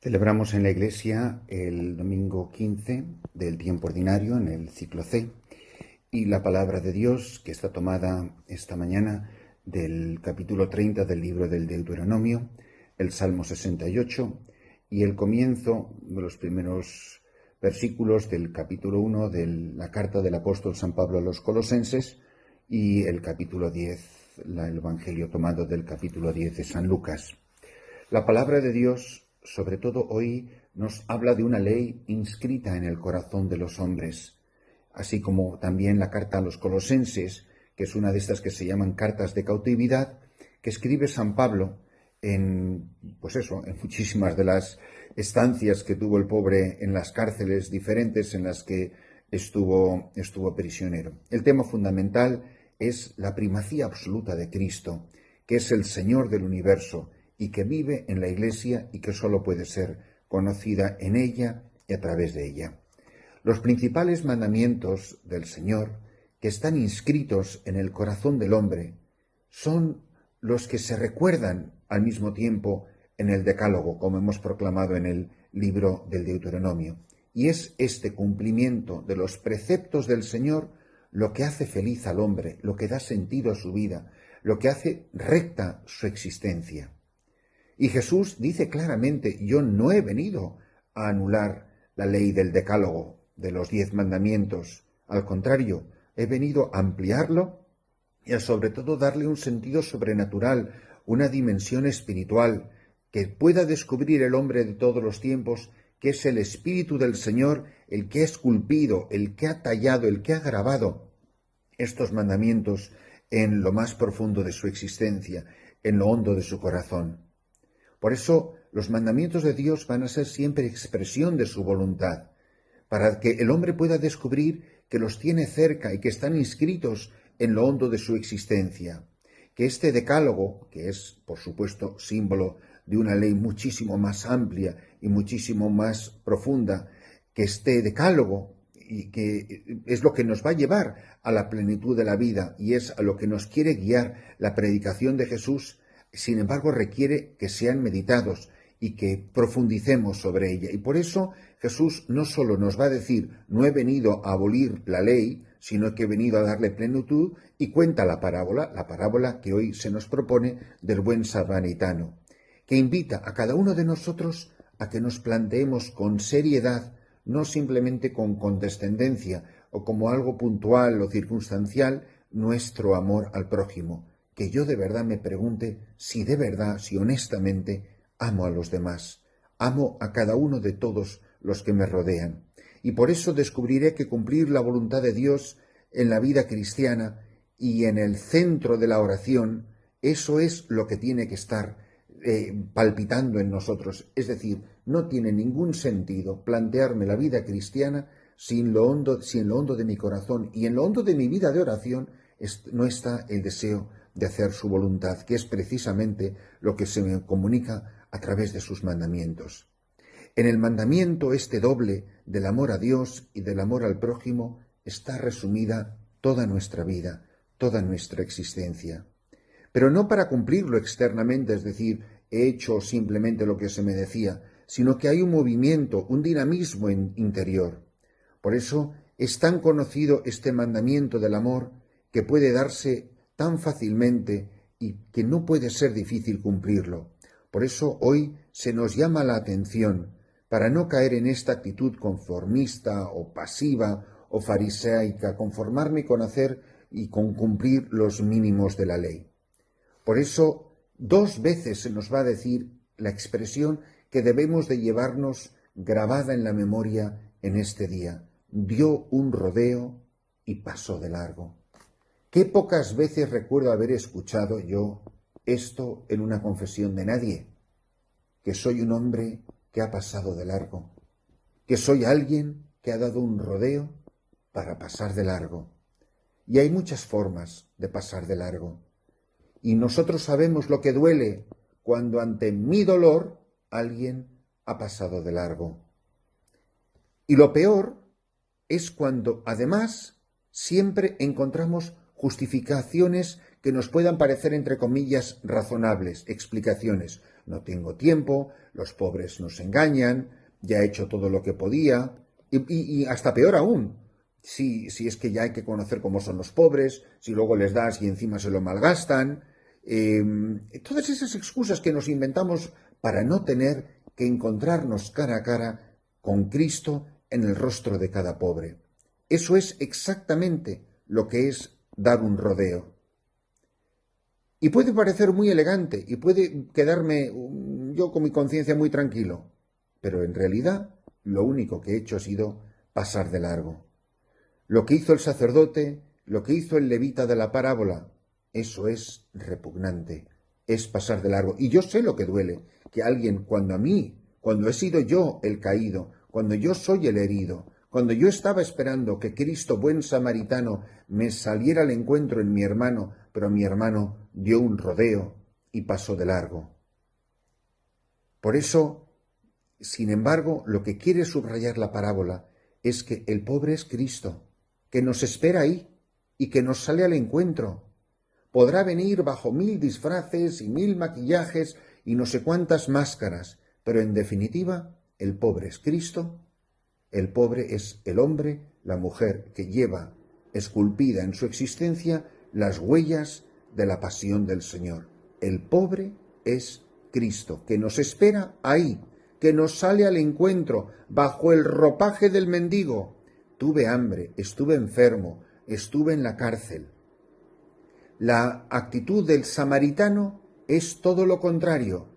Celebramos en la Iglesia el domingo 15 del tiempo ordinario en el ciclo C y la palabra de Dios que está tomada esta mañana del capítulo 30 del libro del Deuteronomio, el Salmo 68 y el comienzo de los primeros versículos del capítulo 1 de la carta del apóstol San Pablo a los Colosenses y el capítulo 10, el Evangelio tomado del capítulo 10 de San Lucas. La palabra de Dios, sobre todo hoy, nos habla de una ley inscrita en el corazón de los hombres, así como también la carta a los Colosenses, que es una de estas que se llaman cartas de cautividad, que escribe San Pablo en muchísimas de las estancias que tuvo el pobre en las cárceles diferentes en las que estuvo prisionero. El tema fundamental es la primacía absoluta de Cristo, que es el Señor del universo, y que vive en la Iglesia y que sólo puede ser conocida en ella y a través de ella. Los principales mandamientos del Señor, que están inscritos en el corazón del hombre, son los que se recuerdan al mismo tiempo en el Decálogo, como hemos proclamado en el libro del Deuteronomio. Y es este cumplimiento de los preceptos del Señor lo que hace feliz al hombre, lo que da sentido a su vida, lo que hace recta su existencia. Y Jesús dice claramente: yo no he venido a anular la ley del Decálogo, de los 10 mandamientos. Al contrario, he venido a ampliarlo y a sobre todo darle un sentido sobrenatural, una dimensión espiritual, que pueda descubrir el hombre de todos los tiempos, que es el Espíritu del Señor el que ha esculpido, el que ha tallado, el que ha grabado estos mandamientos en lo más profundo de su existencia, en lo hondo de su corazón. Por eso los mandamientos de Dios van a ser siempre expresión de su voluntad, para que el hombre pueda descubrir que los tiene cerca y que están inscritos en lo hondo de su existencia. Que este decálogo, que es, por supuesto, símbolo de una ley muchísimo más amplia y muchísimo más profunda, que este decálogo, y que es lo que nos va a llevar a la plenitud de la vida y es a lo que nos quiere guiar la predicación de Jesús, sin embargo requiere que sean meditados y que profundicemos sobre ella. Y por eso Jesús no solo nos va a decir: no he venido a abolir la ley, sino que he venido a darle plenitud, y cuenta la parábola que hoy se nos propone del buen samaritano, que invita a cada uno de nosotros a que nos planteemos con seriedad, no simplemente con condescendencia o como algo puntual o circunstancial, nuestro amor al prójimo. Que yo de verdad me pregunte si de verdad, si honestamente amo a los demás, amo a cada uno de todos los que me rodean. Y por eso descubriré que cumplir la voluntad de Dios en la vida cristiana y en el centro de la oración, eso es lo que tiene que estar palpitando en nosotros. Es decir, no tiene ningún sentido plantearme la vida cristiana si en lo hondo de mi corazón y en lo hondo de mi vida de oración no está el deseo de hacer su voluntad, que es precisamente lo que se me comunica a través de sus mandamientos. En el mandamiento este doble del amor a Dios y del amor al prójimo está resumida toda nuestra vida, toda nuestra existencia. Pero no para cumplirlo externamente, es decir, he hecho simplemente lo que se me decía, sino que hay un movimiento, un dinamismo interior. Por eso es tan conocido este mandamiento del amor, que puede darse tan fácilmente y que no puede ser difícil cumplirlo. Por eso hoy se nos llama la atención para no caer en esta actitud conformista o pasiva o fariseica, conformarme con hacer y con cumplir los mínimos de la ley. Por eso 2 veces se nos va a decir la expresión que debemos de llevarnos grabada en la memoria en este día: dio un rodeo y pasó de largo. Qué pocas veces recuerdo haber escuchado yo esto en una confesión de nadie: que soy un hombre que ha pasado de largo, que soy alguien que ha dado un rodeo para pasar de largo. Y hay muchas formas de pasar de largo. Y nosotros sabemos lo que duele cuando ante mi dolor alguien ha pasado de largo. Y lo peor es cuando, además, siempre encontramos justificaciones que nos puedan parecer, entre comillas, razonables, explicaciones. no tengo tiempo, los pobres nos engañan, ya he hecho todo lo que podía, y hasta peor aún, si es que ya hay que conocer cómo son los pobres, si luego les das y encima se lo malgastan, todas esas excusas que nos inventamos para no tener que encontrarnos cara a cara con Cristo en el rostro de cada pobre. Eso es exactamente lo que es dar un rodeo. Y puede parecer muy elegante y puede quedarme yo con mi conciencia muy tranquilo, pero en realidad lo único que he hecho ha sido pasar de largo. Lo que hizo el sacerdote, lo que hizo el levita de la parábola, eso es repugnante, es pasar de largo. Y yo sé lo que duele, que alguien, cuando he sido yo el caído, cuando yo soy el herido, cuando yo estaba esperando que Cristo, buen samaritano, me saliera al encuentro en mi hermano, pero mi hermano dio un rodeo y pasó de largo. Por eso, sin embargo, lo que quiere subrayar la parábola es que el pobre es Cristo, que nos espera ahí y que nos sale al encuentro. Podrá venir bajo 1000 disfraces y 1000 maquillajes y no sé cuántas máscaras, pero en definitiva, el pobre es Cristo, el pobre es el hombre, la mujer que lleva esculpida en su existencia las huellas de la pasión del Señor. El pobre es Cristo, que nos espera ahí, que nos sale al encuentro bajo el ropaje del mendigo. Tuve hambre, estuve enfermo, estuve en la cárcel. La actitud del samaritano es todo lo contrario.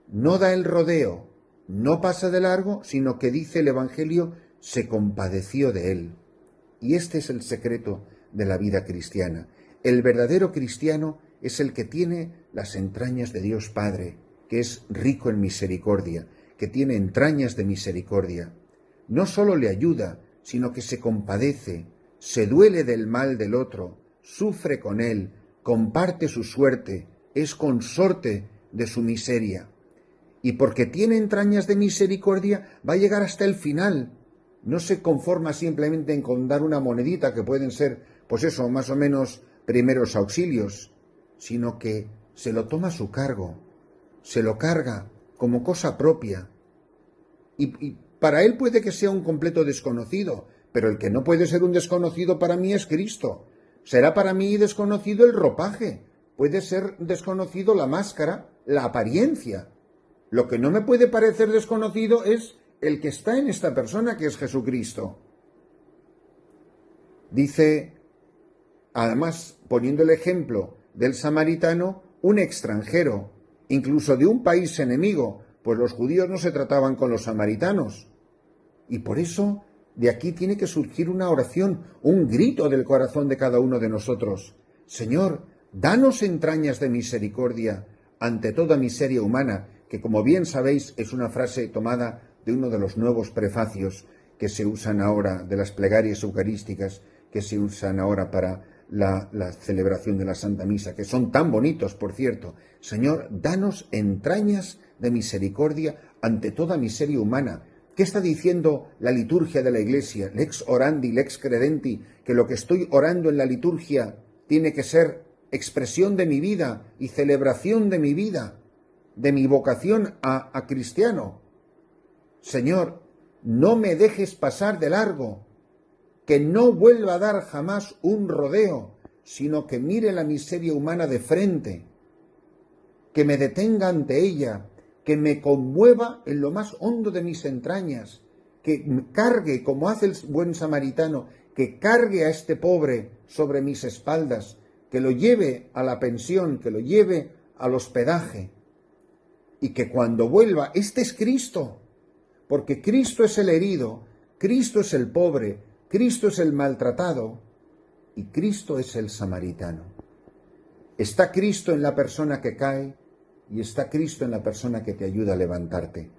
No da el rodeo, no pasa de largo, sino que dice el Evangelio, se compadeció de él. Y este es el secreto de la vida cristiana. El verdadero cristiano es el que tiene las entrañas de Dios Padre, que es rico en misericordia, que tiene entrañas de misericordia. No solo le ayuda, sino que se compadece, se duele del mal del otro, sufre con él, comparte su suerte, es consorte de su miseria. Y porque tiene entrañas de misericordia, va a llegar hasta el final. No se conforma simplemente con dar una monedita, que pueden ser, pues eso, más o menos primeros auxilios, sino que se lo toma a su cargo, se lo carga como cosa propia. Y para él puede que sea un completo desconocido, pero el que no puede ser un desconocido para mí es Cristo. Será para mí desconocido el ropaje, puede ser desconocido la máscara, la apariencia. Lo que no me puede parecer desconocido es el que está en esta persona, que es Jesucristo. Dice, además, poniendo el ejemplo del samaritano, un extranjero, incluso de un país enemigo, pues los judíos no se trataban con los samaritanos. Y por eso, de aquí tiene que surgir una oración, un grito del corazón de cada uno de nosotros. Señor, danos entrañas de misericordia ante toda miseria humana, que como bien sabéis es una frase tomada de uno de los nuevos prefacios que se usan ahora, de las plegarias eucarísticas que se usan ahora para la celebración de la Santa Misa, que son tan bonitos, por cierto. Señor, danos entrañas de misericordia ante toda miseria humana. ¿Qué está diciendo la liturgia de la Iglesia? Lex orandi, lex credenti, que lo que estoy orando en la liturgia tiene que ser expresión de mi vida y celebración de mi vida, de mi vocación a cristiano. Señor, no me dejes pasar de largo, que no vuelva a dar jamás un rodeo, sino que mire la miseria humana de frente, que me detenga ante ella, que me conmueva en lo más hondo de mis entrañas, que cargue, como hace el buen samaritano, que cargue a este pobre sobre mis espaldas, que lo lleve a la pensión, que lo lleve al hospedaje, y que cuando vuelva, este es Cristo, porque Cristo es el herido, Cristo es el pobre, Cristo es el maltratado y Cristo es el samaritano. Está Cristo en la persona que cae y está Cristo en la persona que te ayuda a levantarte.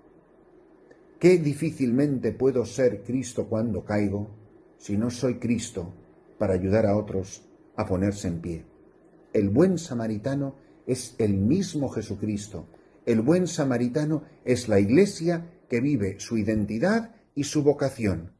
Qué difícilmente puedo ser Cristo cuando caigo si no soy Cristo para ayudar a otros a ponerse en pie. El buen samaritano es el mismo Jesucristo. El buen samaritano es la Iglesia que vive su identidad y su vocación.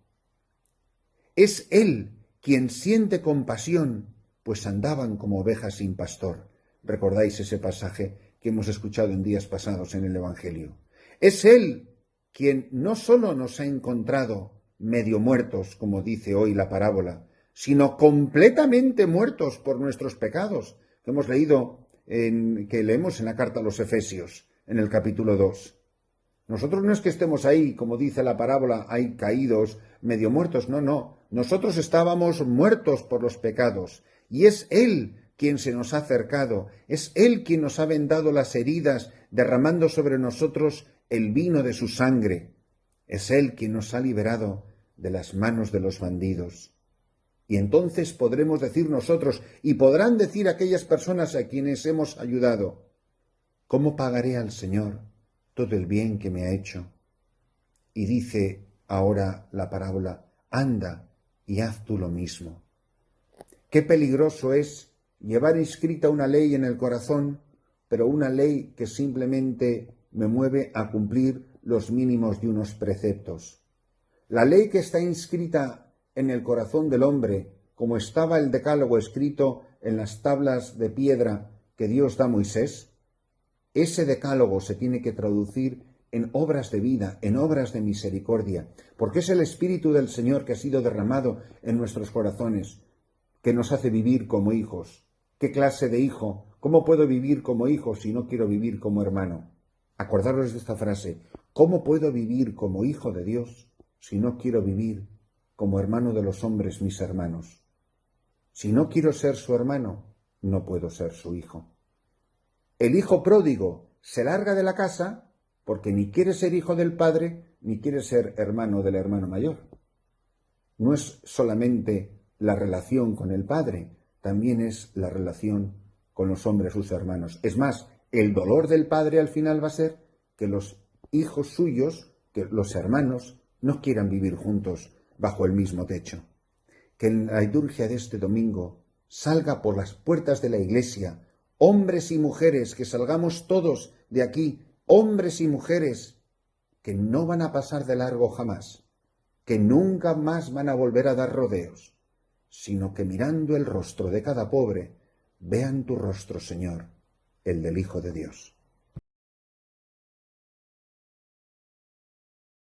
Es Él quien siente compasión, pues andaban como ovejas sin pastor. ¿Recordáis ese pasaje que hemos escuchado en días pasados en el Evangelio. Es Él quien no solo nos ha encontrado medio muertos, como dice hoy la parábola, sino completamente muertos por nuestros pecados, que hemos leído, que leemos en la carta a los Efesios, en el capítulo 2. Nosotros no es que estemos ahí, como dice la parábola, ahí caídos, medio muertos, no. Nosotros estábamos muertos por los pecados, y es Él quien se nos ha acercado, es Él quien nos ha vendado las heridas, derramando sobre nosotros el vino de su sangre. Es Él quien nos ha liberado de las manos de los bandidos. Y entonces podremos decir nosotros, y podrán decir aquellas personas a quienes hemos ayudado, ¿cómo pagaré al Señor todo el bien que me ha hecho? Y dice ahora la parábola, anda y haz tú lo mismo. Qué peligroso es llevar inscrita una ley en el corazón, pero una ley que simplemente me mueve a cumplir los mínimos de unos preceptos. La ley que está inscrita en el corazón del hombre, como estaba el decálogo escrito en las tablas de piedra que Dios da a Moisés, ese decálogo se tiene que traducir en obras de vida, en obras de misericordia, porque es el Espíritu del Señor que ha sido derramado en nuestros corazones, que nos hace vivir como hijos. ¿Qué clase de hijo? ¿Cómo puedo vivir como hijo si no quiero vivir como hermano? Acordaros de esta frase, ¿cómo puedo vivir como hijo de Dios si no quiero vivir como hermano de los hombres, mis hermanos? Si no quiero ser su hermano, no puedo ser su hijo. El hijo pródigo se larga de la casa porque ni quiere ser hijo del padre, ni quiere ser hermano del hermano mayor. No es solamente la relación con el padre, también es la relación con los hombres, sus hermanos. Es más, el dolor del padre al final va a ser que los hijos suyos, que los hermanos, no quieran vivir juntos bajo el mismo techo. Que en la liturgia de este domingo salga por las puertas de la iglesia, hombres y mujeres, que salgamos todos de aquí, hombres y mujeres, que no van a pasar de largo jamás, que nunca más van a volver a dar rodeos, sino que mirando el rostro de cada pobre, vean tu rostro, Señor, el del Hijo de Dios.